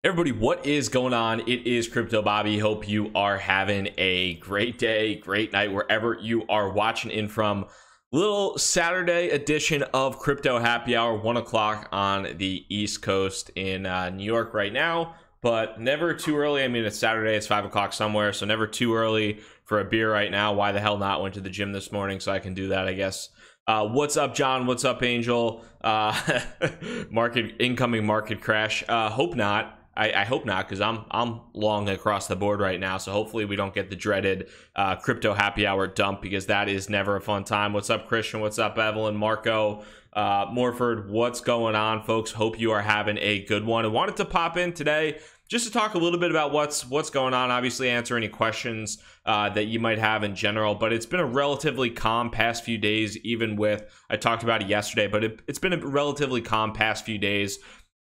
Everybody, what is going on? It is Crypto Bobby. Hope you are having a great day, great night, wherever you are watching in from. Little Saturday edition of Crypto Happy Hour, 1 o'clock on the East Coast in New York right now, but never too early. I mean, it's Saturday, it's 5 o'clock somewhere, so never too early for a beer right now. Why the hell not? Went to the gym this morning, so I can do that, I guess. What's up, John? What's up, Angel? Incoming market crash. Hope not. I hope not, because I'm long across the board right now, so hopefully we don't get the dreaded crypto happy hour dump, because that is never a fun time. What's up, Christian? What's up, Evelyn, Marco, Morford? What's going on, folks? Hope you are having a good one. I wanted to pop in today just to talk a little bit about what's going on, obviously answer any questions that you might have in general, but it's been a relatively calm past few days, even with, I talked about it yesterday, but it's been a relatively calm past few days,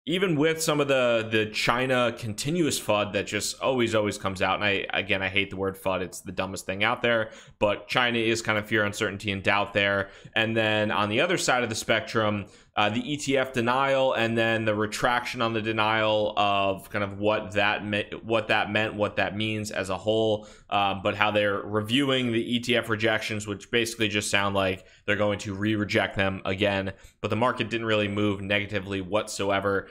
even with some of the China continuous FUD that just always comes out. And I hate the word FUD. It's the dumbest thing out there, but China is kind of fear, uncertainty, and doubt there. And then on the other side of the spectrum, the ETF denial, and then the retraction on the denial of kind of what that meant, what that means as a whole, but how they're reviewing the ETF rejections, which basically just sound like they're going to re-reject them again. But the market didn't really move negatively whatsoever.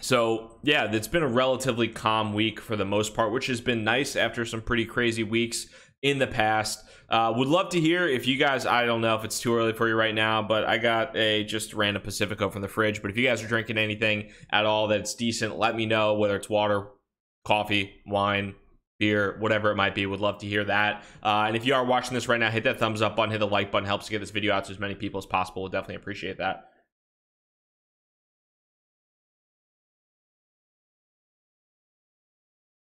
So yeah, it's been a relatively calm week for the most part, which has been nice after some pretty crazy weeks in the past. Would love to hear if you guys, I don't know if it's too early for you right now, but I got a just random Pacifico from the fridge. But if you guys are drinking anything at all that's decent, let me know, whether it's water, coffee, wine, beer, whatever it might be. Would love to hear that. And if you are watching this right now, hit that thumbs up button, hit the like button, helps to get this video out to as many people as possible. We'll definitely appreciate that.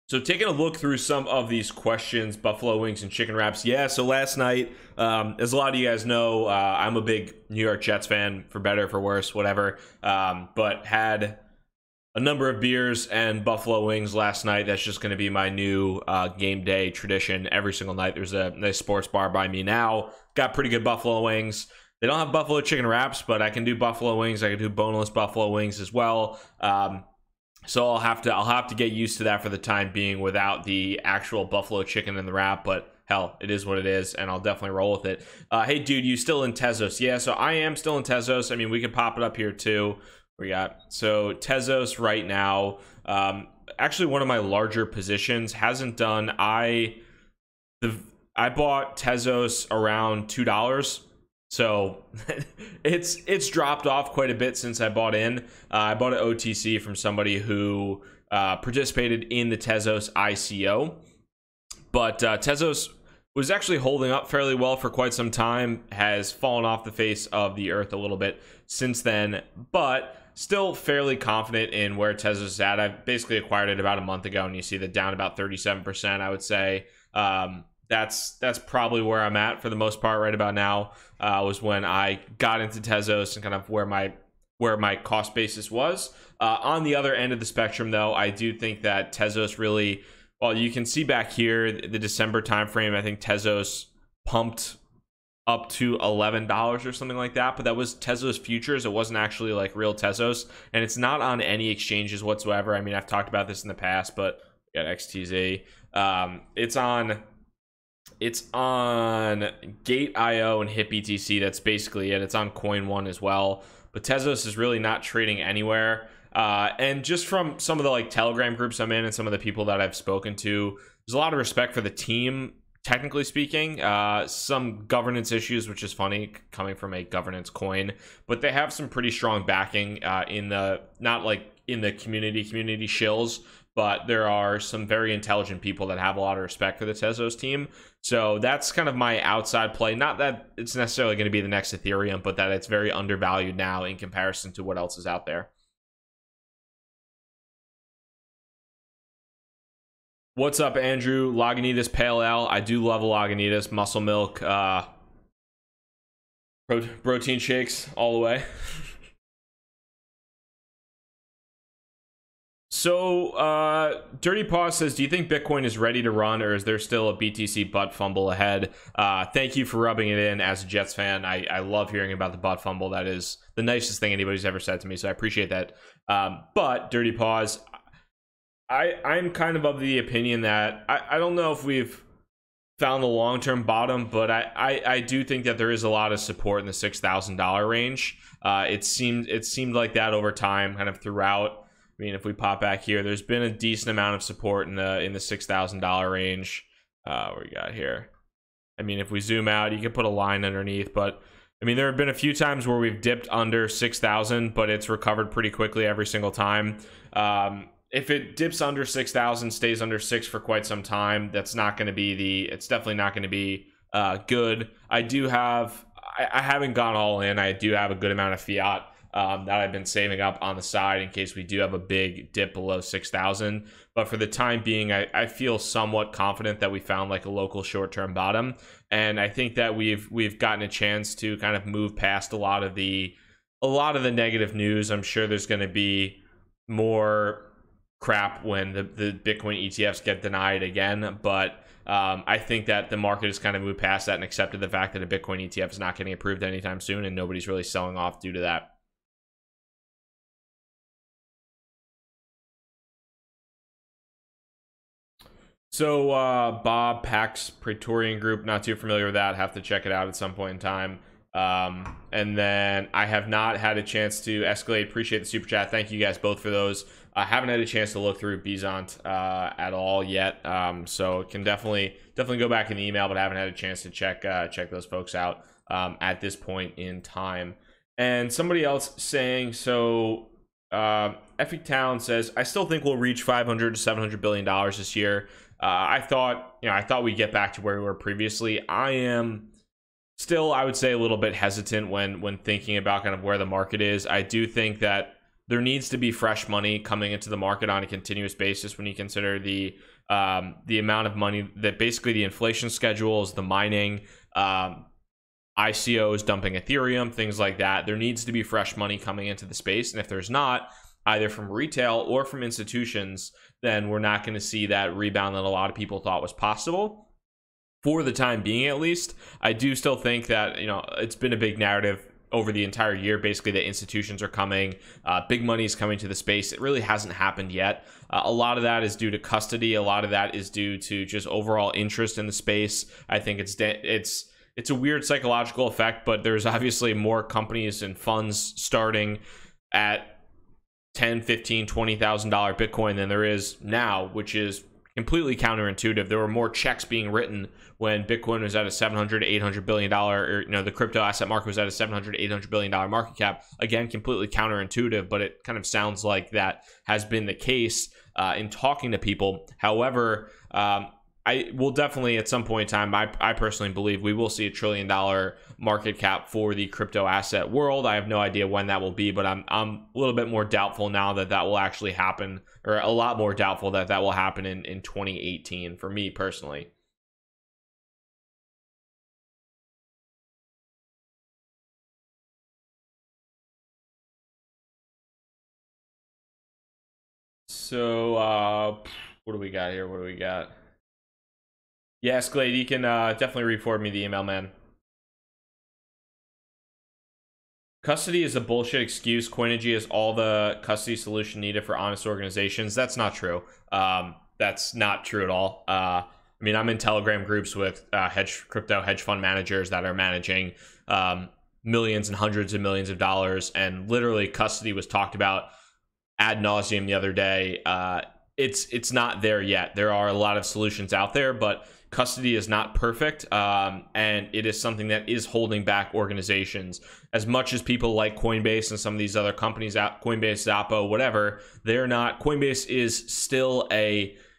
So taking a look through some of these questions, buffalo wings and chicken wraps. Yeah, so last night, as a lot of you guys know, I'm a big New York Jets fan, for better, for worse, whatever. But had a number of beers and buffalo wings last night. That's just going to be my new game day tradition. Every single night, there's a nice sports bar by me now. Got pretty good buffalo wings. They don't have buffalo chicken wraps, but I can do buffalo wings. I can do boneless buffalo wings as well. So I'll have to get used to that for the time being without the actual buffalo chicken in the wrap, but hell, it is what it is, and I'll definitely roll with it. Hey, dude, you still in Tezos? Yeah, so I am still in Tezos. I mean, we can pop it up here too. We got, so Tezos right now, actually one of my larger positions hasn't done. I bought Tezos around $2. So it's dropped off quite a bit since I bought in. I bought an OTC from somebody who participated in the Tezos ICO, but Tezos was actually holding up fairly well for quite some time, has fallen off the face of the earth a little bit since then, but still fairly confident in where Tezos is at. I basically acquired it about a month ago, and you see that down about 37%, I would say. That's probably where I'm at for the most part right about now. Was when I got into Tezos and kind of where my cost basis was. On the other end of the spectrum, though, I do think that Tezos really, well, you can see back here the December timeframe. I think Tezos pumped up to $11 or something like that, but that was Tezos futures. It wasn't actually like real Tezos, and it's not on any exchanges whatsoever. I mean, I've talked about this in the past, but we got XTZ. It's on Gate.io and HitBTC. That's basically it. It's on Coin One as well. But Tezos is really not trading anywhere. And just from some of the like Telegram groups I'm in and some of the people that I've spoken to, there's a lot of respect for the team, technically speaking. Some governance issues, which is funny coming from a governance coin. But they have some pretty strong backing in the, not like in the community shills, but there are some very intelligent people that have a lot of respect for the Tezos team. So that's kind of my outside play. Not that it's necessarily going to be the next Ethereum, but that it's very undervalued now in comparison to what else is out there. What's up, Andrew? Lagunitas Pale Ale. I do love a Lagunitas. Muscle milk. Protein shakes all the way. So Dirty Paw says, do you think Bitcoin is ready to run, or is there still a BTC butt fumble ahead? Thank you for rubbing it in. As a Jets fan, I love hearing about the butt fumble. That is the nicest thing anybody's ever said to me, so I appreciate that. But Dirty Paws, I'm kind of the opinion that I don't know if we've found the long-term bottom, but I do think that there is a lot of support in the $6,000 range. It seemed like that over time, kind of throughout. I mean, if we pop back here, there's been a decent amount of support in the $6,000 range. What we got here? I mean, if we zoom out, you can put a line underneath, but I mean, there have been a few times where we've dipped under 6,000, but it's recovered pretty quickly every single time. If it dips under 6,000, stays under 6 for quite some time, that's not going to be it's definitely not going to be good. I haven't gone all in. I do have a good amount of fiat that I've been saving up on the side in case we do have a big dip below 6,000. But for the time being, I feel somewhat confident that we found like a local short-term bottom. And I think that we've gotten a chance to kind of move past a lot of the negative news. I'm sure there's going to be more crap when the Bitcoin ETFs get denied again, but I think that the market has kind of moved past that and accepted the fact that a Bitcoin ETF is not getting approved anytime soon, and nobody's really selling off due to that. So Bob Pax Praetorian Group, not too familiar with that, have to check it out at some point in time. And then I have not had a chance to escalate. Appreciate the super chat. Thank you guys both for those. I haven't had a chance to look through Bizant at all yet, so can definitely go back in the email, but I haven't had a chance to check those folks out at this point in time. And somebody else saying, so Effie Town says, I still think we'll reach $500 to $700 billion this year. I thought we'd get back to where we were previously. I am still, I would say, a little bit hesitant when thinking about kind of where the market is. I do think that there needs to be fresh money coming into the market on a continuous basis when you consider the amount of money that basically the inflation schedules, the mining, ICOs dumping Ethereum, things like that. There needs to be fresh money coming into the space. And if there's not, either from retail or from institutions, then we're not going to see that rebound that a lot of people thought was possible. For the time being, at least, I do still think that, it's been a big narrative over the entire year, basically, that institutions are coming, big money is coming to the space. It really hasn't happened yet. A lot of that is due to custody. A lot of that is due to just overall interest in the space. I think it's a weird psychological effect, but there's obviously more companies and funds starting at $10,000, $15,000, $20,000 Bitcoin than there is now, which is completely counterintuitive. There were more checks being written when Bitcoin was at a $700 to $800 billion, or the crypto asset market was at a $700 to $800 billion market cap. Again, completely counterintuitive, but it kind of sounds like that has been the case in talking to people. However, I will definitely at some point in time, I personally believe we will see $1 trillion market cap for the crypto asset world. I have no idea when that will be, but I'm a little bit more doubtful now that will actually happen, or a lot more doubtful that will happen in 2018 for me personally. So what do we got here? What do we got? Yes, Glade, you can definitely re-forward me the email, man. Custody is a bullshit excuse. Coinigy is all the custody solution needed for honest organizations. That's not true. That's not true at all. I mean, I'm in Telegram groups with crypto hedge fund managers that are managing millions and hundreds of millions of dollars, and literally custody was talked about ad nauseum the other day. It's not there yet. There are a lot of solutions out there, but custody is not perfect, and it is something that is holding back organizations. As much as people like Coinbase and some of these other companies, Coinbase, Zappo, whatever, they're not. Coinbase is still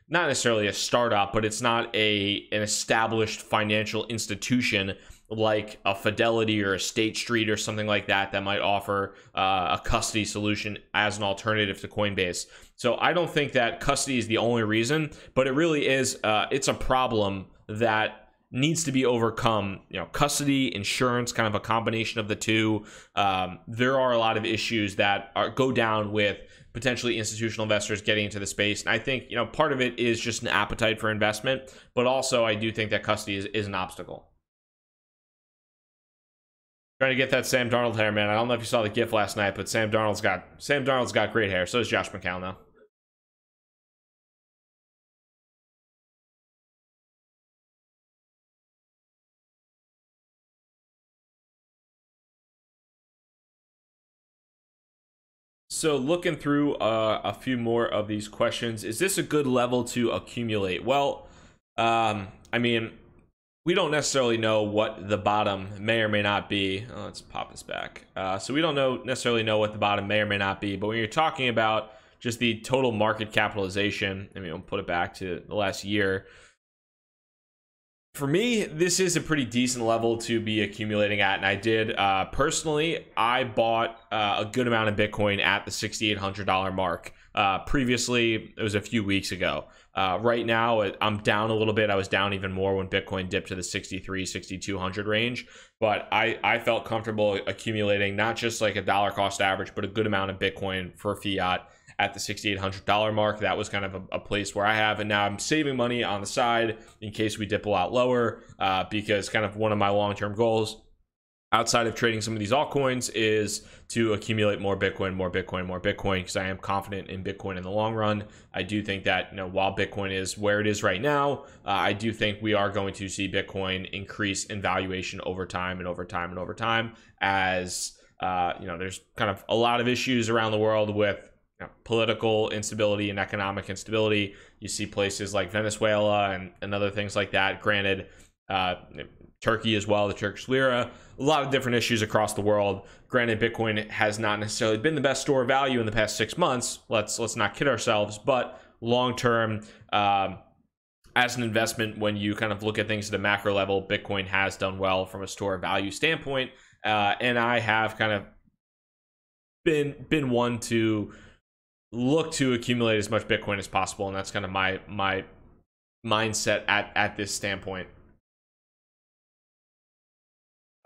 not necessarily a startup, but it's not an established financial institution like a Fidelity or a State Street or something like that might offer a custody solution as an alternative to Coinbase. So I don't think that custody is the only reason, but it really is. It's a problem that needs to be overcome. Custody, insurance, kind of a combination of the two. There are a lot of issues that go down with potentially institutional investors getting into the space. And I think, you know, part of it is just an appetite for investment, but also I do think that custody is an obstacle. Trying to get that Sam Darnold hair, man. I don't know if you saw the GIF last night, but Sam Darnold's got great hair. So does Josh McCown, though. So looking through a few more of these questions, is this a good level to accumulate? Well, I mean, we don't necessarily know what the bottom may or may not be. Oh, let's pop this back. So we don't necessarily know what the bottom may or may not be, but when you're talking about just the total market capitalization, I mean, we'll put it back to the last year. For me, this is a pretty decent level to be accumulating at, and I did personally. I bought a good amount of Bitcoin at the $6,800 mark. Previously, it was a few weeks ago. Right now, I'm down a little bit. I was down even more when Bitcoin dipped to the 63, 6,200 range. But I felt comfortable accumulating not just like a dollar cost average, but a good amount of Bitcoin for fiat at the $6,800 mark. That was kind of a place where I have, and now I'm saving money on the side in case we dip a lot lower, because kind of one of my long-term goals outside of trading some of these altcoins is to accumulate more Bitcoin, because I am confident in Bitcoin in the long run. I do think that, you know, while Bitcoin is where it is right now, I do think we are going to see Bitcoin increase in valuation over time as, you know, there's kind of a lot of issues around the world with political instability and economic instability. You see places like Venezuela and other things like that. Granted, Turkey as well, the Turkish lira, a lot of different issues across the world. Granted, Bitcoin has not necessarily been the best store of value in the past 6 months. Let's not kid ourselves, but long term, as an investment, when you kind of look at things at a macro level, Bitcoin has done well from a store of value standpoint. And I have kind of been one to look to accumulate as much Bitcoin as possible, and that's kind of my mindset at this standpoint.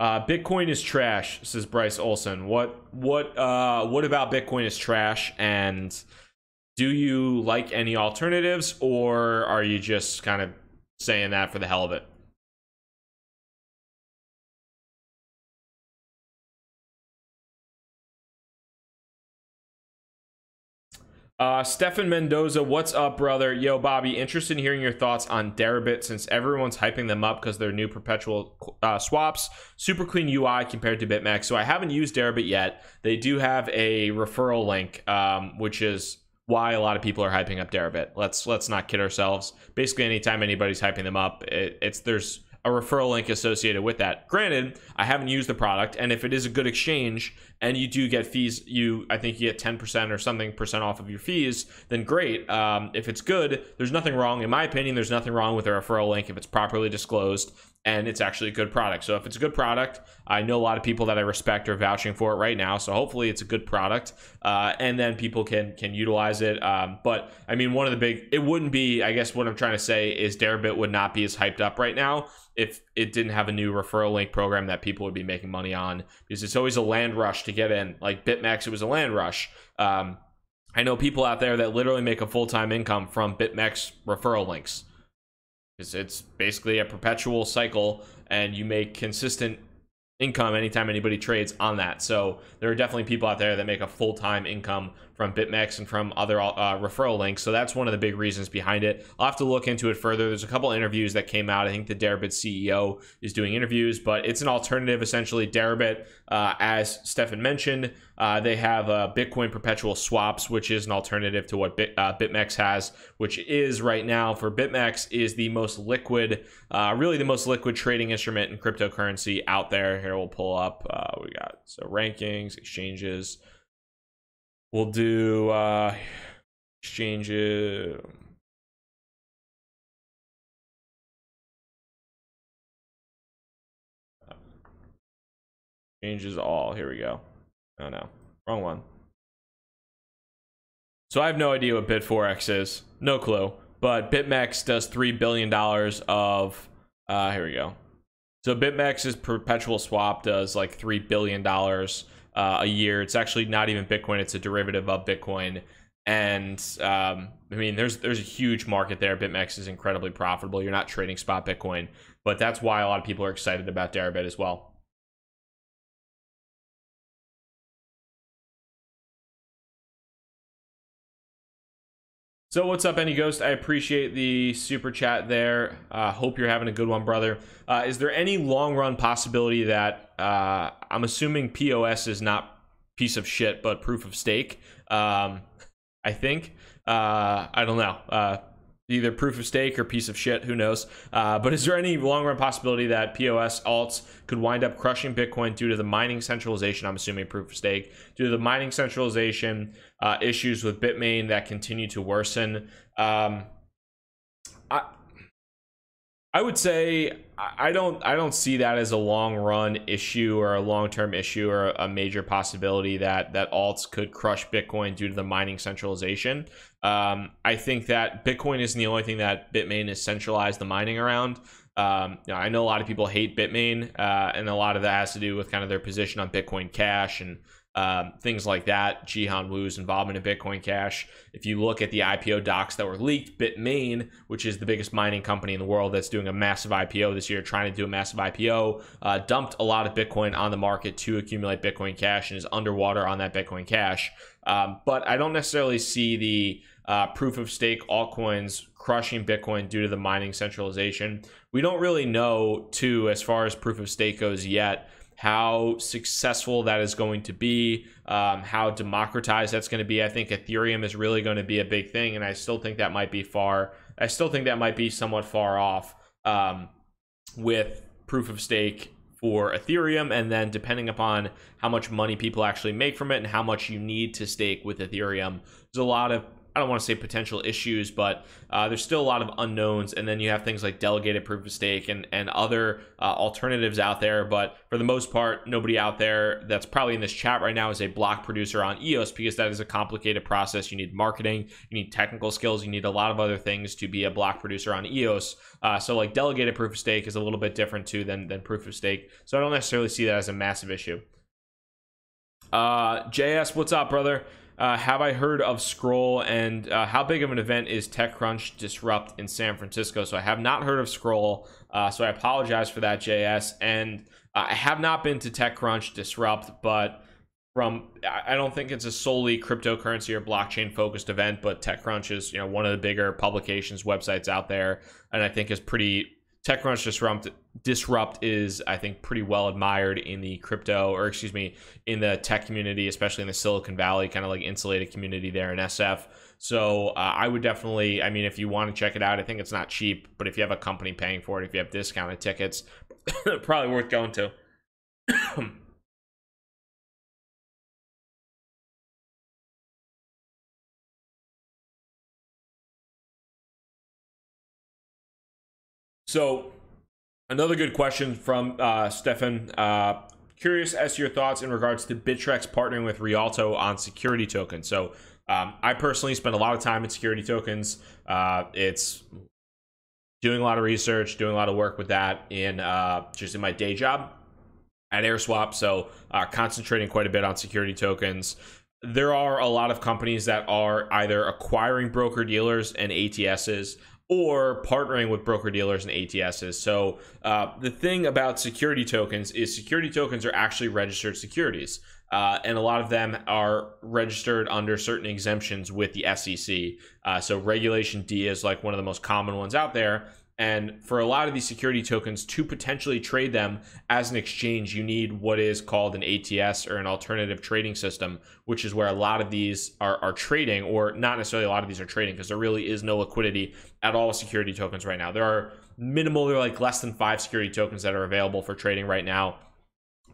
Bitcoin is trash, says Bryce Olson. What about Bitcoin is trash, and do you like any alternatives, or are you just kind of saying that for the hell of it? Stefan Mendoza, what's up, brother? Yo, Bobby, interested in hearing your thoughts on Deribit, since everyone's hyping them up because they're new perpetual swaps. Super clean UI compared to BitMEX. So I haven't used Deribit yet. They do have a referral link, which is why a lot of people are hyping up Deribit. Let's not kid ourselves. Basically, anytime anybody's hyping them up, there's a referral link associated with that. Granted, I haven't used the product, and if it is a good exchange and you do get fees, I think you get 10% or something percent off of your fees, then great. If it's good, there's nothing wrong. In my opinion, there's nothing wrong with a referral link if it's properly disclosed and it's actually a good product. So if it's a good product, I know a lot of people that I respect are vouching for it right now. So hopefully it's a good product, and then people can utilize it. But I mean, one of the it wouldn't be, I guess what I'm trying to say is Deribit would not be as hyped up right now if it didn't have a new referral link program that people would be making money on, because it's always a land rush to get in. Like BitMEX, it was a land rush. I know people out there that literally make a full-time income from BitMEX referral links. It's basically a perpetual cycle, and you make consistent income anytime anybody trades on that. So there are definitely people out there that make a full-time income from BitMEX and from other referral links. So that's one of the big reasons behind it. I'll have to look into it further. There's a couple interviews that came out. I think the Deribit CEO is doing interviews, but it's an alternative, essentially. Deribit, as Stefan mentioned, they have Bitcoin perpetual swaps, which is an alternative to what BitMEX has, which is right now for BitMEX is the most liquid, really the most liquid trading instrument in cryptocurrency out there. Here we'll pull up, we got so rankings, exchanges. We'll do exchanges. Exchanges all. Here we go. Oh no, wrong one. So I have no idea what Bit4X is. No clue. But BitMEX does $3 billion of, here we go. So BitMEX's perpetual swap does like $3 billion a year. It's actually not even Bitcoin, it's a derivative of Bitcoin. And I mean, there's a huge market there. BitMEX is incredibly profitable. You're not trading spot Bitcoin, but that's why a lot of people are excited about Deribit as well. So what's up, Any Ghost? I appreciate the super chat there. Hope you're having a good one, brother. Is there any long run possibility that I'm assuming POS is not piece of shit, but proof of stake? I think. I don't know. Either proof of stake or piece of shit, who knows? But is there any long run possibility that POS alts could wind up crushing Bitcoin due to the mining centralization? I'm assuming proof of stake, due to the mining centralization issues with Bitmain that continue to worsen. I would say I don't see that as a long run issue or a long term issue or a major possibility that alts could crush Bitcoin due to the mining centralization. I think that Bitcoin isn't the only thing that Bitmain is centralized the mining around. I know a lot of people hate Bitmain, and a lot of that has to do with kind of their position on Bitcoin Cash and things like that. Jihan Wu's involvement in Bitcoin Cash. If you look at the IPO docs that were leaked, Bitmain, which is the biggest mining company in the world that's doing a massive IPO this year, trying to do a massive IPO, dumped a lot of Bitcoin on the market to accumulate Bitcoin Cash and is underwater on that Bitcoin Cash. But I don't necessarily see the proof of stake altcoins crushing Bitcoin due to the mining centralization. We don't really know, too, as far as proof of stake goes yet, how successful that is going to be, how democratized that's going to be. I think Ethereum is really going to be a big thing, and I still think that might be somewhat far off with proof of stake for Ethereum, and then depending upon how much money people actually make from it and how much you need to stake with Ethereum, there's a lot of, I don't want to say potential issues, but there's still a lot of unknowns. And then you have things like delegated proof of stake and other alternatives out there. But for the most part, nobody out there that's probably in this chat right now is a block producer on EOS, because that is a complicated process. You need marketing, you need technical skills, you need a lot of other things to be a block producer on EOS. So like delegated proof of stake is a little bit different too than proof of stake. So I don't necessarily see that as a massive issue. JS, what's up, brother? Have I heard of Scroll, and how big of an event is TechCrunch Disrupt in San Francisco? So I have not heard of Scroll, so I apologize for that, JS. And I have not been to TechCrunch Disrupt, but I don't think it's a solely cryptocurrency or blockchain focused event, but TechCrunch is, one of the bigger publications, websites out there, and I think is pretty. TechCrunch Disrupt is, I think, pretty well admired in the in the tech community, especially in the Silicon Valley, kind of like insulated community there in SF. So I would definitely, if you want to check it out, I think it's not cheap, but if you have a company paying for it, if you have discounted tickets, probably worth going to. So another good question from Stefan. Curious as to your thoughts in regards to Bittrex partnering with Rialto on security tokens. So I personally spend a lot of time in security tokens. It's doing a lot of research, doing a lot of work with that in just in my day job at AirSwap. So concentrating quite a bit on security tokens. There are a lot of companies that are either acquiring broker dealers and ATSs or partnering with broker dealers and ATSs. So the thing about security tokens is security tokens are actually registered securities. And a lot of them are registered under certain exemptions with the SEC. So Regulation D is like one of the most common ones out there. And for a lot of these security tokens, to potentially trade them as an exchange, you need what is called an ATS, or an alternative trading system, which is where a lot of these are trading, or not necessarily a lot of these are trading, because there really is no liquidity at all security tokens right now. There are minimal, there are like less than 5 security tokens that are available for trading right now.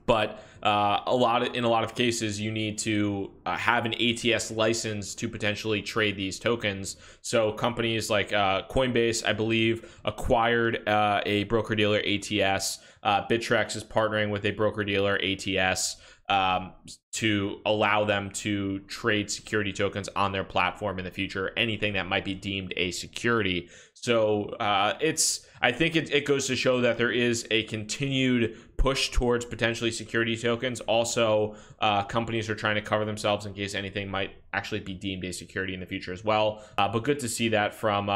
But in a lot of cases, you need to have an ATS license to potentially trade these tokens. So companies like CoinBase, I believe, acquired a broker-dealer ATS. Bittrex is partnering with a broker-dealer ATS to allow them to trade security tokens on their platform in the future, anything that might be deemed a security. So I think it goes to show that there is a continued push towards potentially security tokens. Also, companies are trying to cover themselves in case anything might actually be deemed a security in the future as well. But good to see that from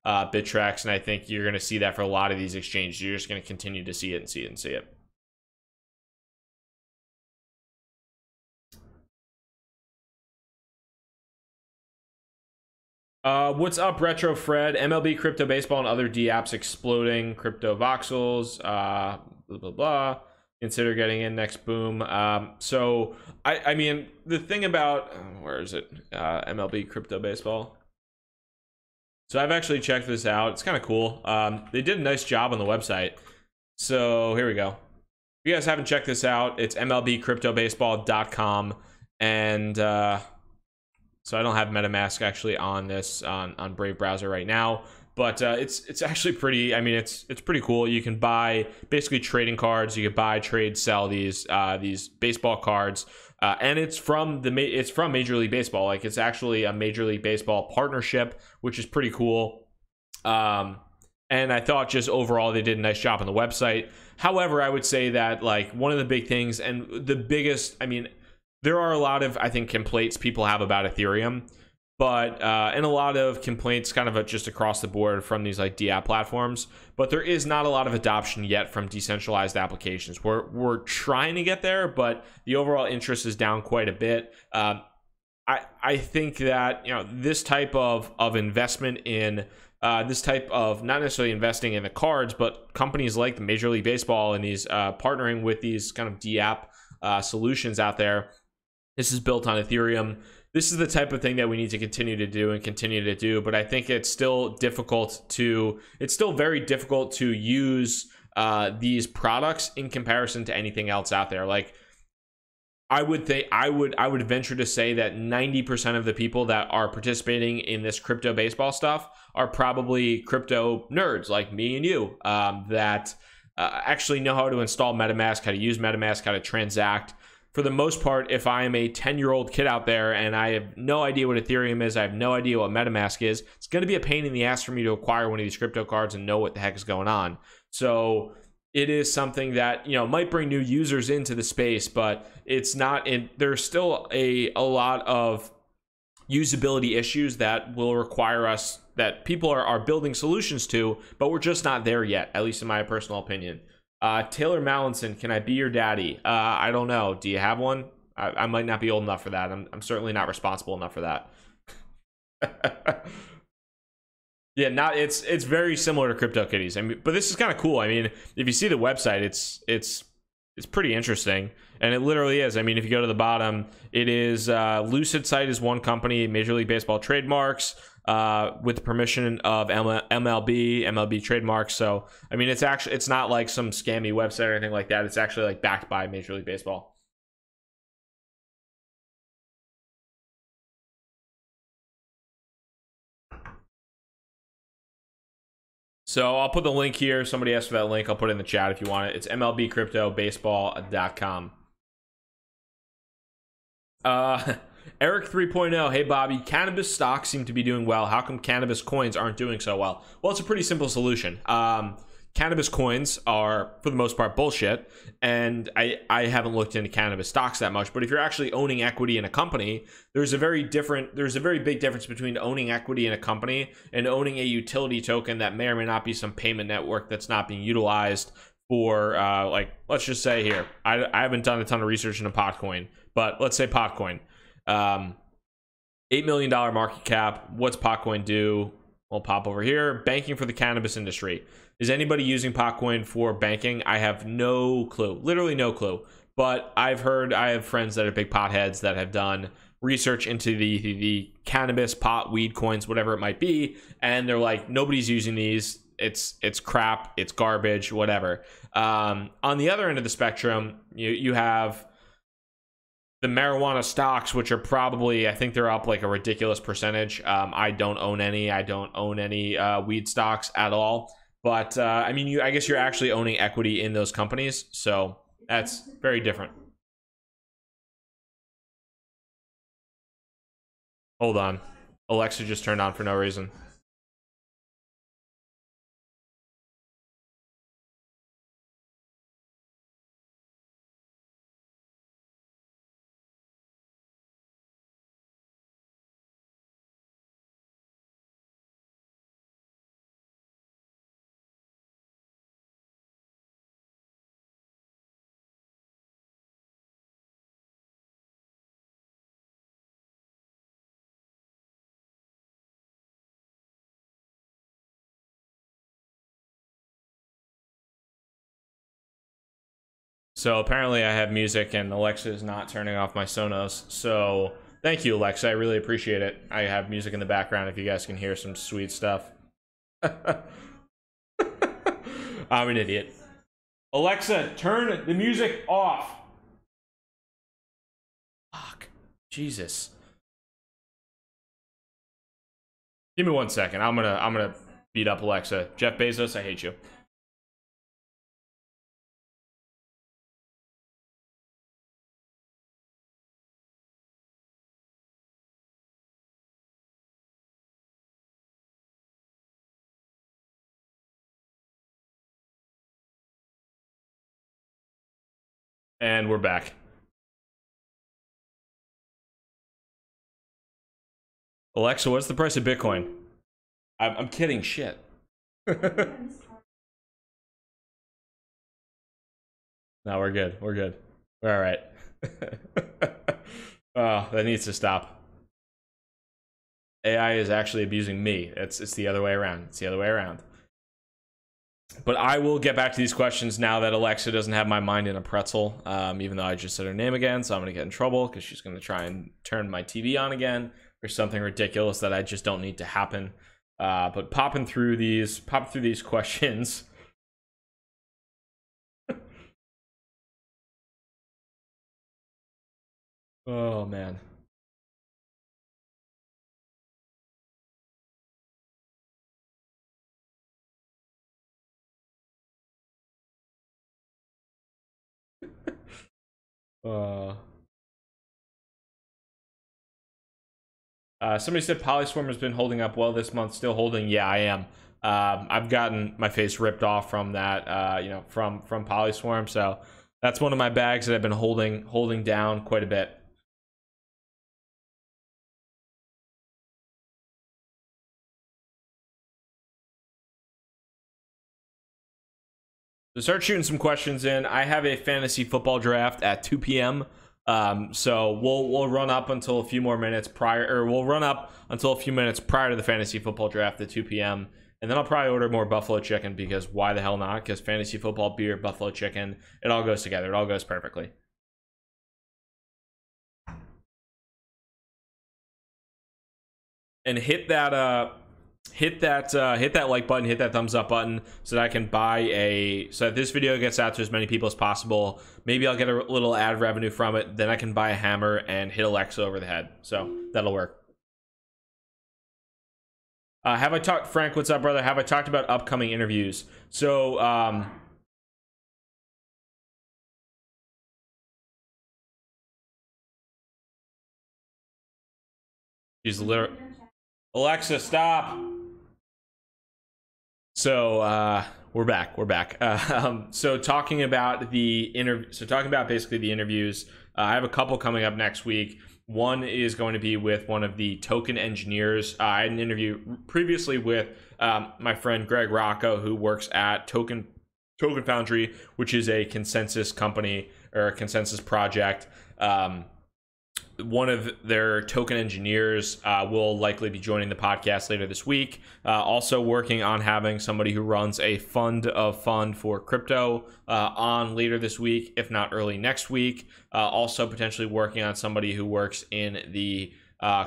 Bittrex, and I think you're going to see that for a lot of these exchanges. You're just going to continue to see it and see it and see it. What's up, Retro Fred? MLB, Crypto Baseball, and other D apps exploding. Crypto voxels, blah blah blah. Consider getting in next boom. So I mean, the thing about where is it? MLB, Crypto Baseball. So I've actually checked this out. It's kind of cool. They did a nice job on the website. So here we go. If you guys haven't checked this out, it's mlbcryptobaseball.com, and so I don't have MetaMask actually on this on Brave browser right now, but it's actually pretty. I mean, it's pretty cool. You can buy basically trading cards. You can buy, trade, sell these baseball cards, and it's from Major League Baseball. Like, it's actually a Major League Baseball partnership, which is pretty cool. And I thought just overall they did a nice job on the website. However, I would say that, like, one of the big things and the biggest, I mean, there are a lot of, I think, complaints people have about Ethereum, but and a lot of complaints kind of just across the board from these like DApp platforms. But there is not a lot of adoption yet from decentralized applications. We're trying to get there, but the overall interest is down quite a bit. I think that, you know, this type of investment in this type of, not necessarily investing in the cards, but companies like the Major League Baseball and these partnering with these kind of DApp solutions out there. This is built on Ethereum. This is the type of thing that we need to continue to do, but I think it's still very difficult to use these products in comparison to anything else out there. Like, I would venture to say that 90% of the people that are participating in this crypto baseball stuff are probably crypto nerds like me and you, that actually know how to install MetaMask, how to use MetaMask, how to transact. For the most part, if I am a 10-year-old kid out there and I have no idea what Ethereum is, I have no idea what MetaMask is, it's going to be a pain in the ass for me to acquire one of these crypto cards and know what the heck is going on. So it is something that, you know, might bring new users into the space, but it's not in. There's still a lot of usability issues that will require us, that people are building solutions to, but we're just not there yet, at least in my personal opinion. Taylor Mallinson, can I be your daddy? I don't know. Do you have one? I might not be old enough for that. I'm certainly not responsible enough for that. Yeah, it's very similar to CryptoKitties. I mean, but this is kind of cool. I mean, if you see the website, it's pretty interesting, and it literally is. I mean, if you go to the bottom, it is Lucid Site is one company, Major League Baseball trademarks, with the permission of MLB trademarks. So I mean, it's not like some scammy website or anything like that. It's actually like backed by Major League Baseball. So I'll put the link here. Somebody asked for that link. I'll put it in the chat if you want it. It's mlbcryptobaseball.com. Eric 3.0, hey Bobby, cannabis stocks seem to be doing well. How come cannabis coins aren't doing so well? Well, it's a pretty simple solution. Cannabis coins are, for the most part, bullshit, and I haven't looked into cannabis stocks that much, but if you're actually owning equity in a company, there's a very big difference between owning equity in a company and owning a utility token that may or may not be some payment network that's not being utilized for, like, let's just say here, I haven't done a ton of research into Potcoin, but let's say Potcoin. $8 million market cap. What's Potcoin do? We'll pop over here. Banking for the cannabis industry. Is anybody using Potcoin for banking? I have no clue. Literally no clue. But I have friends that are big potheads that have done research into the cannabis, pot, weed coins, whatever it might be, and they're like, nobody's using these. It's crap. It's garbage. Whatever. On the other end of the spectrum, you have the marijuana stocks, which are probably, I think they're up like a ridiculous percentage. I don't own any. I don't own any weed stocks at all. But I mean, I guess you're actually owning equity in those companies, so that's very different. Hold on, Alexa just turned on for no reason. So apparently I have music and Alexa is not turning off my Sonos. So thank you, Alexa. I really appreciate it. I have music in the background if you guys can hear some sweet stuff. I'm an idiot. Alexa, turn the music off. Fuck. Jesus. Give me 1 second. I'm gonna beat up Alexa. Jeff Bezos, I hate you. And we're back. Alexa, what's the price of Bitcoin? I'm kidding. Shit. No, we're good. We're good. We're all right. Oh, that needs to stop. AI is actually abusing me. It's the other way around. It's the other way around. But I will get back to these questions now that Alexa doesn't have my mind in a pretzel, even though I just said her name again, so I'm going to get in trouble because she's going to try and turn my TV on again or something ridiculous that I just don't need to happen. But popping through these questions. Oh, man. Somebody said Polyswarm has been holding up well this month. Still holding? Yeah, I am. I've gotten my face ripped off from that, you know, from Polyswarm. So that's one of my bags that I've been holding down quite a bit. So start shooting some questions in. I have a fantasy football draft at 2 p.m. So we'll run up until a few more minutes prior, or we'll run up until a few minutes prior to the fantasy football draft at 2 p.m. And then I'll probably order more buffalo chicken because why the hell not? Because fantasy football, beer, buffalo chicken, it all goes together. It all goes perfectly. And hit that like button, hit that thumbs up button so that I can so that this video gets out to as many people as possible. Maybe I'll get a little ad revenue from it. Then I can buy a hammer and hit Alexa over the head. So that'll work. Have I talked, Frank, what's up, brother? Have I talked about upcoming interviews? So, she's literally, Alexa, stop. So, we're back. So talking about basically the interviews, I have a couple coming up next week. One is going to be with one of the token engineers. I had an interview previously with my friend Greg Rocco, who works at Token Foundry, which is a consensus company or a consensus project. One of their token engineers will likely be joining the podcast later this week. Also working on having somebody who runs a fund for crypto on later this week, if not early next week. Also potentially working on somebody who works in the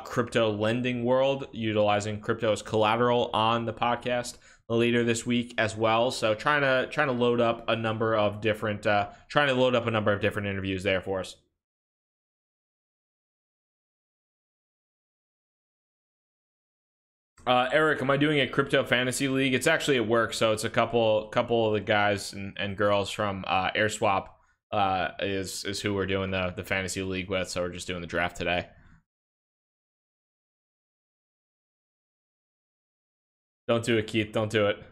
crypto lending world, utilizing crypto as collateral on the podcast later this week as well. So trying to load up a number of different interviews there for us. Eric, am I doing a crypto fantasy league? It's actually at work, so it's a couple of the guys and girls from AirSwap is who we're doing the fantasy league with. So we're just doing the draft today. Don't do it, Keith. Don't do it.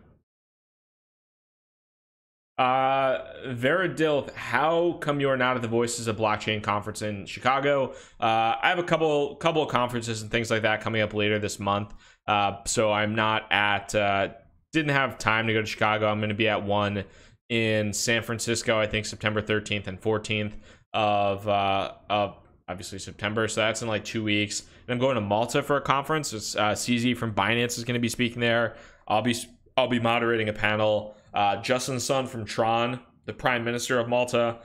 Veradilth, how come you are not at the Voices of Blockchain conference in Chicago? I have a couple of conferences and things like that coming up later this month. So I'm not didn't have time to go to Chicago. I'm going to be at one in San Francisco, I think September 13th and 14th of obviously September. So that's in like 2 weeks. And I'm going to Malta for a conference. It's CZ from Binance is going to be speaking there. I'll be moderating a panel. Justin Sun from Tron the Prime Minister of Malta.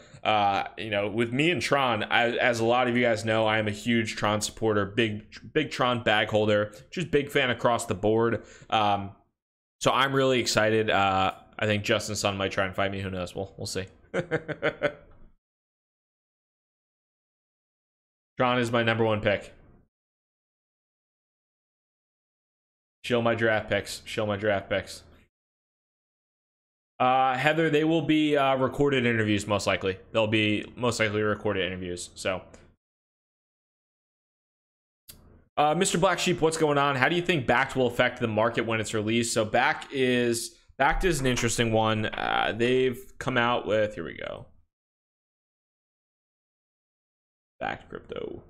You know, with me and Tron, as a lot of you guys know, I am a huge Tron supporter, big Tron bag holder, just big fan across the board. So I'm really excited. I think Justin's son might try and fight me. Who knows? We'll see. Tron is my #1 pick. Show my draft picks. Heather, they will be recorded interviews, most likely. They'll be most likely recorded interviews. So, Mr. Black Sheep, what's going on? How do you think Bakkt will affect the market when it's released? So Bakkt is an interesting one. They've come out with, here we go, Bakkt crypto.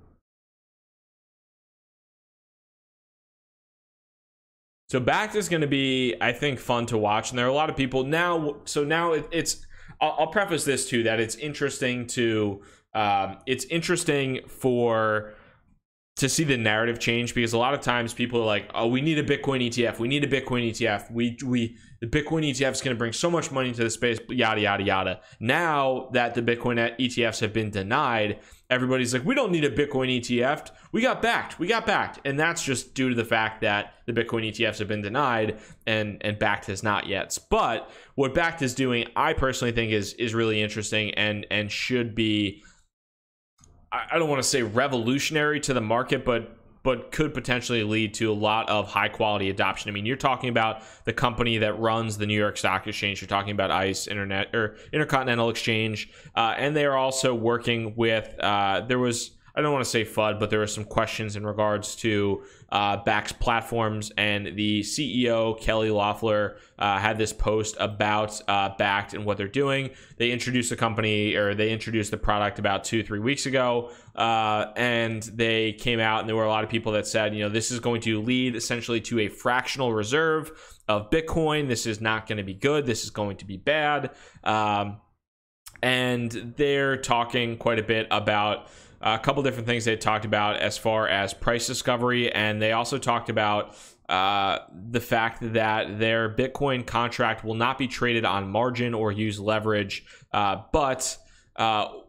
So Bakkt is going to be, I think, fun to watch, and there are a lot of people now. So now it's. I'll preface this too, that it's interesting to. It's interesting to see the narrative change, because a lot of times people are like, oh, we need a Bitcoin ETF. We need a Bitcoin ETF. The Bitcoin ETF is going to bring so much money into the space, yada, yada, yada. Now that the Bitcoin ETFs have been denied, everybody's like, we don't need a Bitcoin ETF. We got Bakkt. And that's just due to the fact that the Bitcoin ETFs have been denied and Bakkt has not yet. But what Bakkt is doing, I personally think is really interesting and should be, I don't want to say revolutionary to the market, but could potentially lead to a lot of high quality adoption. I mean, you're talking about the company that runs the New York Stock Exchange. You're talking about ICE, Intercontinental Exchange, and they are also working with. There was, I don't want to say FUD, but there were some questions in regards to Bakkt's platforms, and the CEO Kelly Loeffler had this post about Bakkt and what they're doing. They introduced the company, or they introduced the product about 2-3 weeks ago, and they came out, and there were a lot of people that said, you know, this is going to lead essentially to a fractional reserve of Bitcoin. This is not going to be good. This is going to be bad. And they're talking quite a bit about a couple different things they talked about as far as price discovery, and they also talked about the fact that their Bitcoin contract will not be traded on margin or use leverage,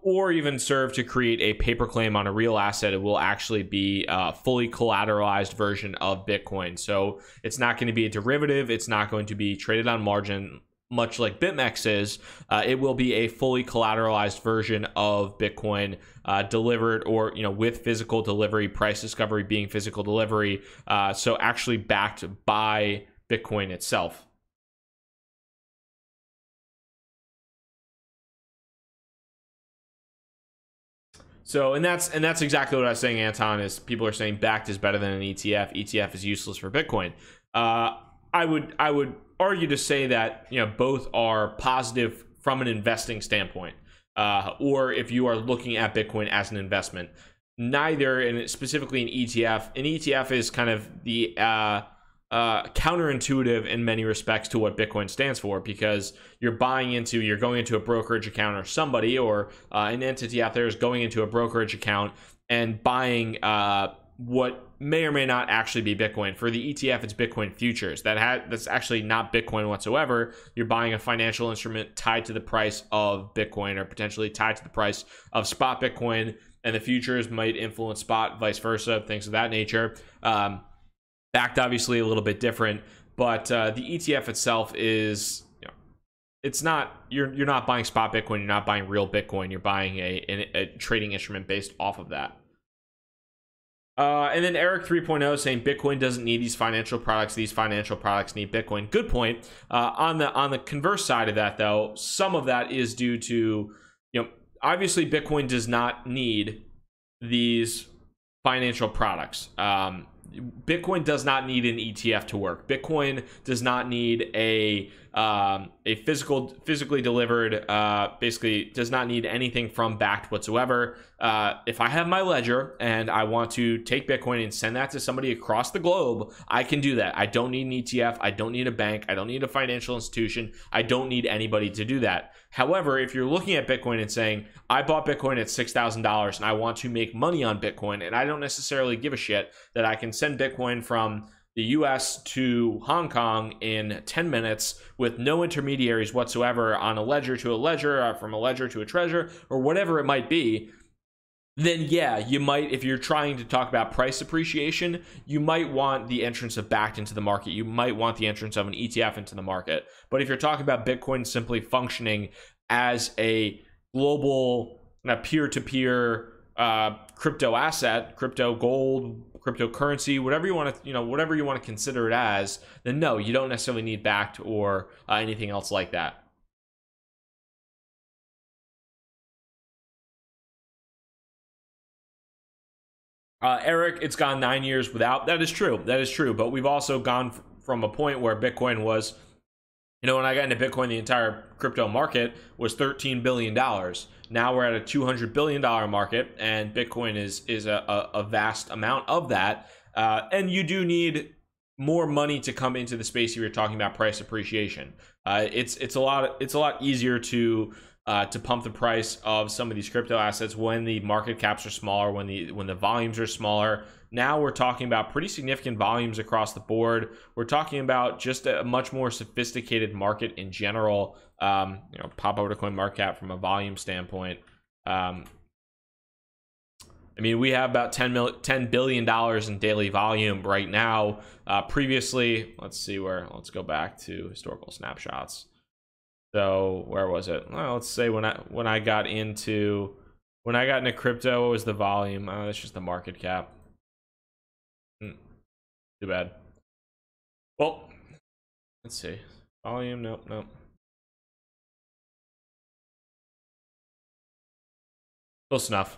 or even serve to create a paper claim on a real asset. It will actually be a fully collateralized version of Bitcoin. So it's not going to be a derivative. It's not going to be traded on margin, much like BitMEX is. It will be a fully collateralized version of Bitcoin, delivered, or, you know, with physical delivery, price discovery being physical delivery. So actually backed by Bitcoin itself. So, and that's exactly what I was saying, Anton, is people are saying Bakkt is better than an ETF. ETF is useless for Bitcoin. I would argue to say that, you know, both are positive from an investing standpoint, or if you are looking at Bitcoin as an investment. Neither, and specifically an ETF is kind of the counterintuitive in many respects to what Bitcoin stands for, because you're going into a brokerage account, or somebody, or an entity out there is going into a brokerage account and buying what may or may not actually be Bitcoin. For the ETF, it's Bitcoin futures. That's actually not Bitcoin whatsoever. You're buying a financial instrument tied to the price of Bitcoin, or potentially tied to the price of spot Bitcoin, and the futures might influence spot, vice versa, things of that nature. Bakkt obviously a little bit different, but the ETF itself is, you know, it's not, you're not buying spot Bitcoin, you're not buying real Bitcoin, you're buying a trading instrument based off of that. And then Eric 3.0 saying Bitcoin doesn't need these financial products. These financial products need Bitcoin. Good point. On the converse side of that, though, some of that is due to, you know, obviously Bitcoin does not need these financial products. Bitcoin does not need an ETF to work. Bitcoin does not need a physically delivered, basically does not need anything from Bakkt whatsoever. If I have my ledger and I want to take Bitcoin and send that to somebody across the globe, I can do that. I don't need an ETF. I don't need a bank. I don't need a financial institution. I don't need anybody to do that. However, if you're looking at Bitcoin and saying, I bought Bitcoin at $6,000 and I want to make money on Bitcoin, and I don't necessarily give a shit that I can send Bitcoin from the US to Hong Kong in 10 minutes with no intermediaries whatsoever on a ledger to a ledger, or from a ledger to a treasure, or whatever it might be, then yeah, you might, if you're trying to talk about price appreciation, you might want the entrance of Bakkt into the market. You might want the entrance of an ETF into the market. But if you're talking about Bitcoin simply functioning as a global peer-to-peer crypto asset, crypto gold, cryptocurrency, whatever you want to, whatever you want to consider it as, then no, you don't necessarily need Bakkt or anything else like that. Eric, it's gone 9 years without. That is true. That is true. But we've also gone from a point where Bitcoin was, when I got into Bitcoin, the entire crypto market was $13 billion. Now we're at a $200 billion market, and Bitcoin is a vast amount of that. And you do need more money to come into the space if you're talking about price appreciation. It's a lot easier to pump the price of some of these crypto assets when the market caps are smaller, when the volumes are smaller. Now we're talking about pretty significant volumes across the board. We're talking about just a much more sophisticated market in general. Pop over to CoinMarketCap from a volume standpoint. I mean, we have about $10 billion in daily volume right now. Previously, let's go back to historical snapshots. So where was it? Well, let's say when I got into crypto, what was the volume? That's just the market cap. Too bad. Well, let's see. Volume, nope. Close enough.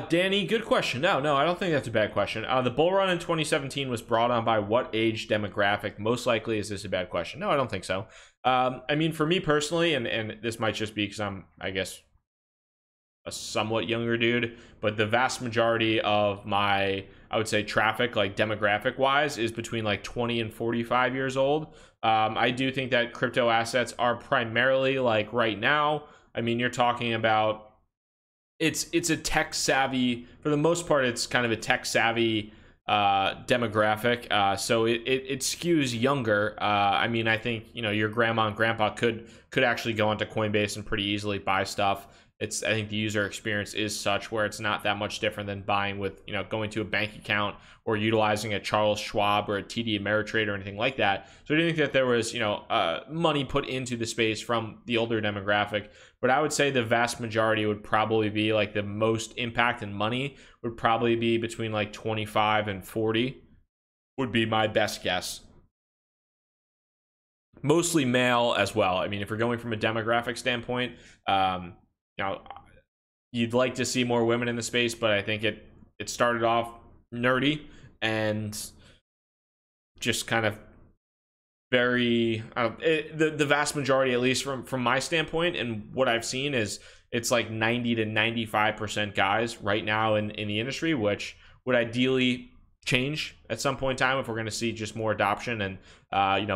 Danny, good question. No, I don't think that's a bad question. The bull run in 2017 was brought on by what age demographic? Most likely, is this a bad question? No, I don't think so. I mean, for me personally, and this might just be because I'm, I guess, a somewhat younger dude, but the vast majority of my, I would say, traffic, like demographic wise, is between like 20 and 45 years old. I do think that crypto assets are primarily, like right now, I mean, you're talking about, it's a tech savvy, for the most part, it's kind of a tech savvy demographic, so it skews younger. I mean, I think your grandma and grandpa could actually go onto Coinbase and pretty easily buy stuff. I think the user experience is such where it's not that much different than buying with, going to a bank account or utilizing a Charles Schwab or a TD Ameritrade or anything like that. So I do think that there was, money put into the space from the older demographic, but I would say the vast majority would probably be like the most impact in money would probably be between like 25 and 40 would be my best guess. Mostly male as well. I mean, if you're going from a demographic standpoint, you'd like to see more women in the space, but I think it started off nerdy and just kind of very the vast majority, at least from my standpoint and what I've seen, is it's like 90 to 95% guys right now in the industry, which would ideally change at some point in time if we're going to see just more adoption and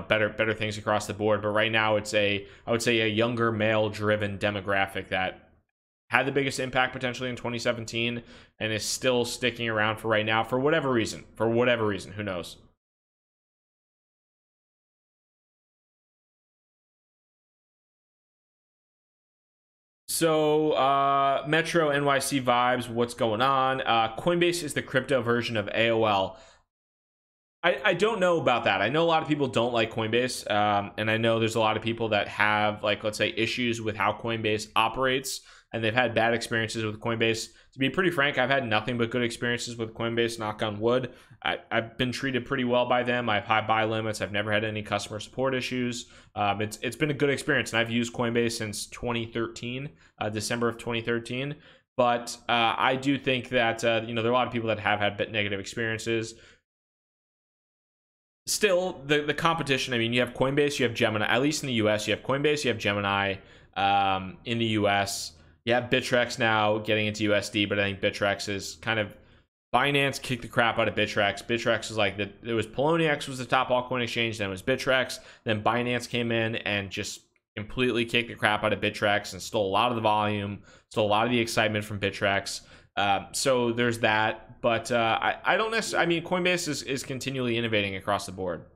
better things across the board. But right now I would say a younger male driven demographic that had the biggest impact potentially in 2017 and is still sticking around for right now for whatever reason, who knows. So Metro NYC vibes, what's going on? Coinbase is the crypto version of AOL. I don't know about that. I know a lot of people don't like Coinbase, and I know there's a lot of people that have, like, let's say, issues with how Coinbase operates, and they've had bad experiences with Coinbase. To be pretty frank, I've had nothing but good experiences with Coinbase, knock on wood. I've been treated pretty well by them. I have high buy limits. I've never had any customer support issues. It's been a good experience, and I've used Coinbase since 2013, December of 2013. But I do think that there are a lot of people that have had negative experiences. Still, the competition, I mean, you have Coinbase, you have Gemini, at least in the US, you have Coinbase, you have Gemini in the US. You have Bittrex now getting into USD, but I think Bittrex is kind of Binance kicked the crap out of Bittrex. Bittrex is like, it was Poloniex was the top altcoin exchange, then it was Bittrex, then Binance came in and just completely kicked the crap out of Bittrex and stole a lot of the volume, stole a lot of the excitement from Bittrex. So there's that, but I don't necessarily, I mean, Coinbase is continually innovating across the board.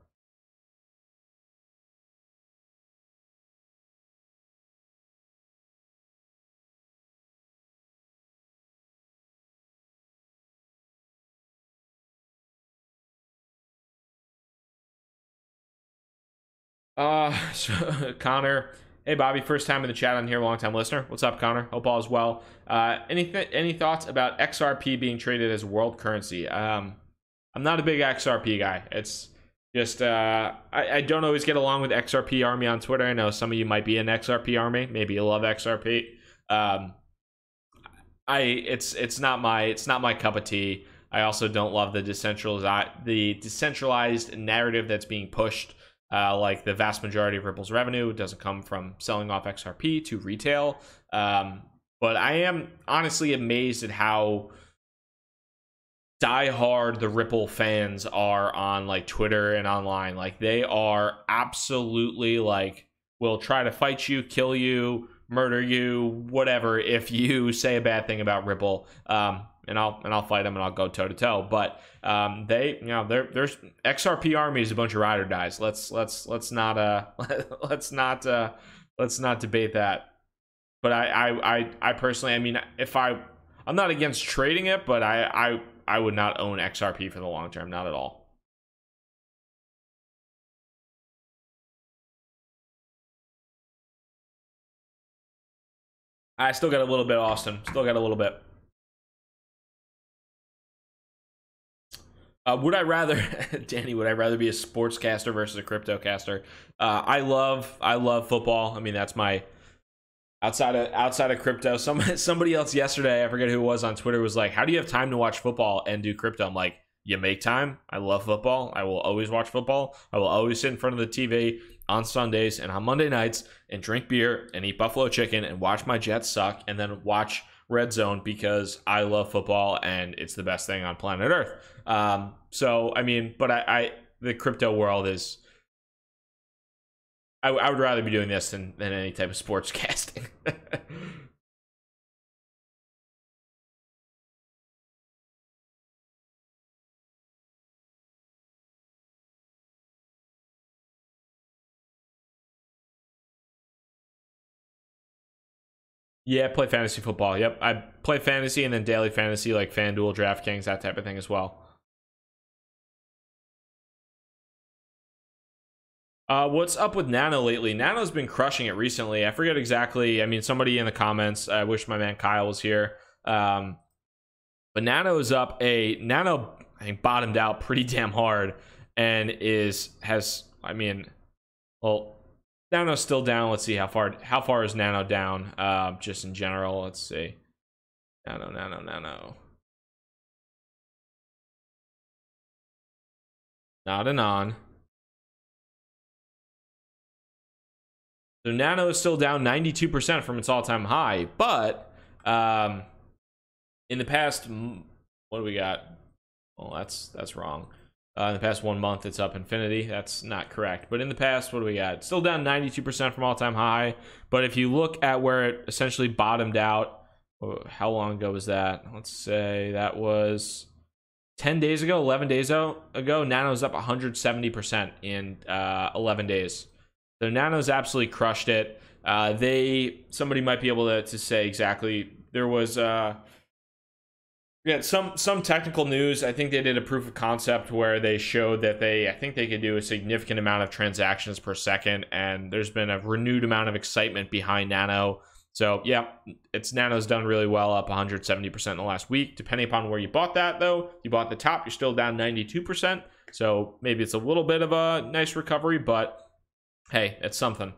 So, Connor, hey Bobby, first time in the chat on here, long time listener. What's up, Connor? Hope all is well. Any thoughts about XRP being traded as world currency? I'm not a big XRP guy. It's just I don't always get along with XRP Army on Twitter. I know some of you might be an XRP Army. Maybe you love XRP. It's not my cup of tea. I also don't love the decentralized narrative that's being pushed. Like the vast majority of Ripple's revenue doesn't come from selling off XRP to retail. But I am honestly amazed at how diehard the Ripple fans are on like Twitter and online. Like they are absolutely like, will try to fight you, kill you, murder you, whatever, if you say a bad thing about Ripple. And I'll fight them and I'll go toe to toe. But they, you know, there's XRP Army is a bunch of ride or dies. Let's not let's not debate that. But I personally, I mean, I'm not against trading it, but I would not own XRP for the long term, not at all. I still got a little bit, Austin. Still got a little bit. Would I rather, Danny, would I rather be a sportscaster versus a cryptocaster? I love football. I mean, that's my outside of crypto. Somebody else yesterday, I forget who it was, on Twitter was like, how do you have time to watch football and do crypto? I'm like, you make time. I love football. I will always watch football. I will always sit in front of the TV on Sundays and on Monday nights and drink beer and eat buffalo chicken and watch my Jets suck and then watch Red Zone because I love football and it's the best thing on planet Earth. So I mean, but the crypto world is, I would rather be doing this than any type of sports casting. Yeah, play fantasy football. Yep, I play fantasy and then daily fantasy like FanDuel, DraftKings, that type of thing as well. What's up with Nano lately? Nano's been crushing it recently. I forget exactly. I mean, somebody in the comments, I wish my man Kyle was here. But Nano is up. Nano, I think, bottomed out pretty damn hard and I mean, well, Nano's still down. Let's see how far is Nano down, just in general. Let's see. Nano. Not an on. So Nano is still down 92% from its all-time high, but in the past, what do we got? Well, that's wrong. In the past 1 month, it's up infinity. That's not correct. But in the past, what do we got? Still down 92% from all-time high. But if you look at where it essentially bottomed out, how long ago was that? Let's say that was 10 days ago, 11 days ago. Nano's up 170% in 11 days. So Nano's absolutely crushed it. Somebody might be able to say exactly. There was some technical news. I think they did a proof of concept where they showed that I think they could do a significant amount of transactions per second, and there's been a renewed amount of excitement behind Nano. So yeah, Nano's done really well, up 170% in the last week. Depending upon where you bought that, though, you bought the top, you're still down 92%. So maybe it's a little bit of a nice recovery, but hey, it's something.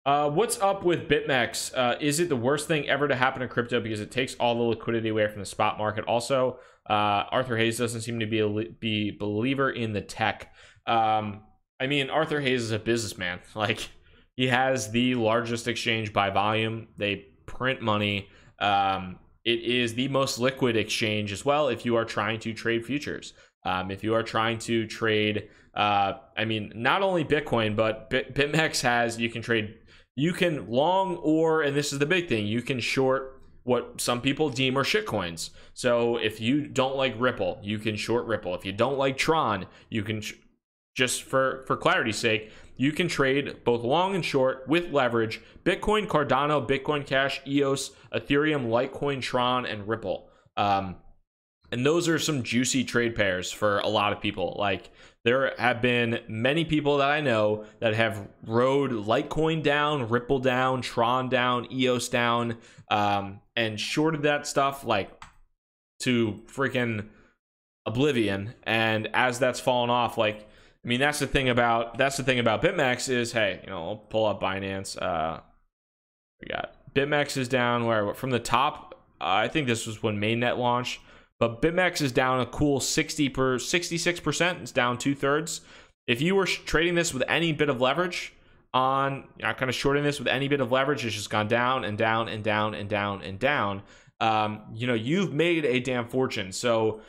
What's up with BitMEX? Is it the worst thing ever to happen in crypto because it takes all the liquidity away from the spot market? Also, Arthur Hayes doesn't seem to be believer in the tech. I mean, Arthur Hayes is a businessman. Like, he has the largest exchange by volume. They print money. It is the most liquid exchange as well if you are trying to trade futures. If you are trying to trade, I mean, not only Bitcoin, but BitMEX has, you can trade, you can long or, and this is the big thing, you can short what some people deem are shitcoins. So if you don't like Ripple, you can short Ripple. If you don't like Tron, you can, just for clarity's sake, you can trade both long and short with leverage Bitcoin, Cardano, Bitcoin Cash, EOS, Ethereum, Litecoin, Tron, and Ripple. And those are some juicy trade pairs for a lot of people. Like, there have been many people that I know that have rode Litecoin down, Ripple down, Tron down, EOS down, and shorted that stuff like to freaking oblivion. And as that's fallen off, like, I mean, that's the thing about BitMEX is, hey, you know, I'll pull up Binance. We got BitMEX is down where from the top. I think this was when mainnet launched. But BitMEX is down a cool 66%. It's down 2/3. If you were trading this with any bit of leverage on, kind of shorting this with any bit of leverage, it's just gone down and down and down and down and down. You know, you've made a damn fortune. So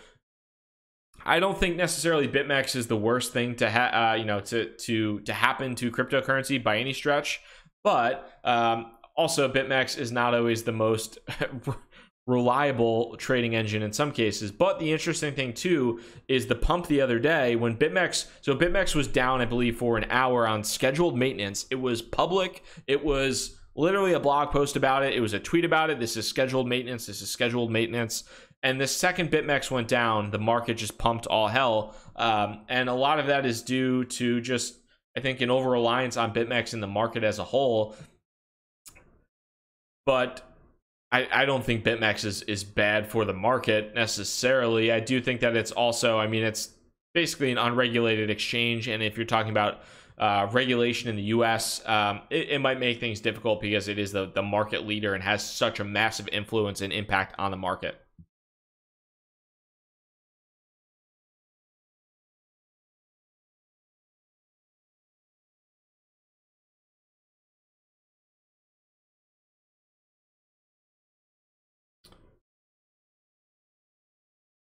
I don't think necessarily BitMEX is the worst thing to to happen to cryptocurrency by any stretch. But also, BitMEX is not always the most reliable trading engine in some cases. But the interesting thing too is the pump the other day when BitMEX was down, I believe, for an hour on scheduled maintenance. It was public. It was literally a blog post about it. It was a tweet about it. This is scheduled maintenance. This is scheduled maintenance. And the second BitMEX went down, the market just pumped all hell. And a lot of that is due to just, I think, an over-reliance on BitMEX in the market as a whole. But I don't think BitMEX is bad for the market necessarily. I do think that it's also, I mean, it's basically an unregulated exchange. And if you're talking about regulation in the US, it might make things difficult because it is the market leader and has such a massive influence and impact on the market.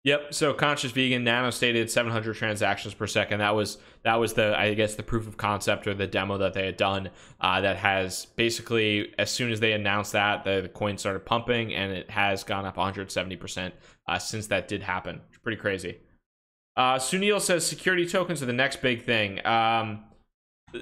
Yep. So Conscious Vegan Nano stated 700 transactions per second. That was the, I guess, the proof of concept or the demo that they had done. That has basically, as soon as they announced that, the coin started pumping, and it has gone up 170% since that did happen. It's pretty crazy. Sunil says security tokens are the next big thing.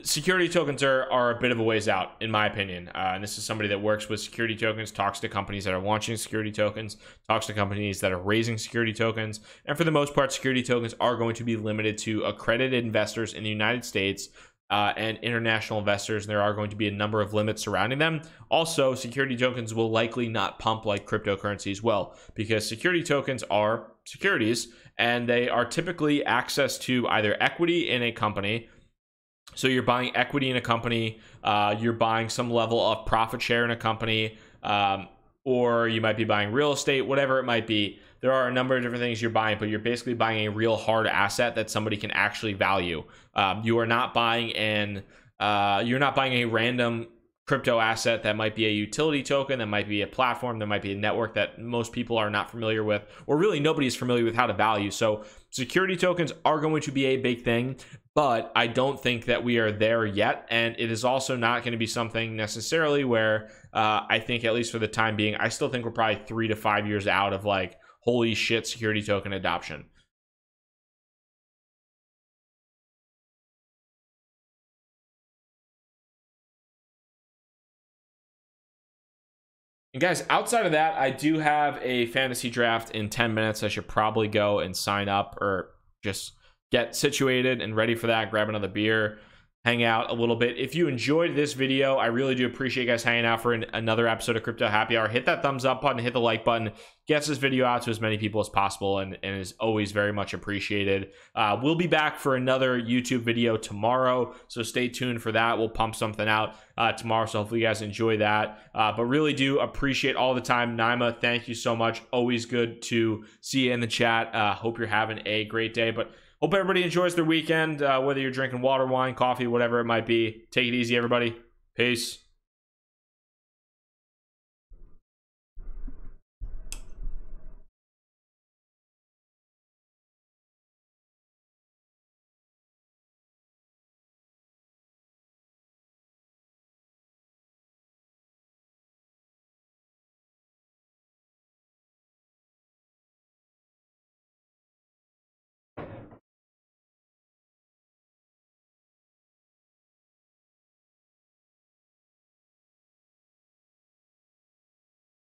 Security tokens are a bit of a ways out, in my opinion. And this is somebody that works with security tokens, talks to companies that are launching security tokens, talks to companies that are raising security tokens. And for the most part, security tokens are going to be limited to accredited investors in the United States and international investors. And there are going to be a number of limits surrounding them. Also, security tokens will likely not pump like cryptocurrencies will, because security tokens are securities, and they are typically access to either equity in a company. So you're buying equity in a company, you're buying some level of profit share in a company, or you might be buying real estate, whatever it might be. There are a number of different things you're buying, but you're basically buying a real hard asset that somebody can actually value. You are not buying you're not buying a random crypto asset that might be a utility token, that might be a platform, that might be a network that most people are not familiar with, or really nobody is familiar with how to value. So security tokens are going to be a big thing, but I don't think that we are there yet. And it is also not going to be something necessarily where I think, at least for the time being, I still think we're probably 3 to 5 years out of like, holy shit, security token adoption. And guys, outside of that, I do have a fantasy draft in 10 minutes. I should probably go and sign up, or just get situated and ready for that, grab another beer, hang out a little bit. If you enjoyed this video, I really do appreciate you guys hanging out for another episode of Crypto Happy Hour. Hit that thumbs up button, hit the like button, gets this video out to as many people as possible, and is always very much appreciated. We'll be back for another YouTube video tomorrow, so stay tuned for that. We'll pump something out tomorrow, so hopefully you guys enjoy that. But really do appreciate all the time. Naima, thank you so much. Always good to see you in the chat. Hope you're having a great day, but hope everybody enjoys their weekend, whether you're drinking water, wine, coffee, whatever it might be. Take it easy, everybody. Peace. Peace.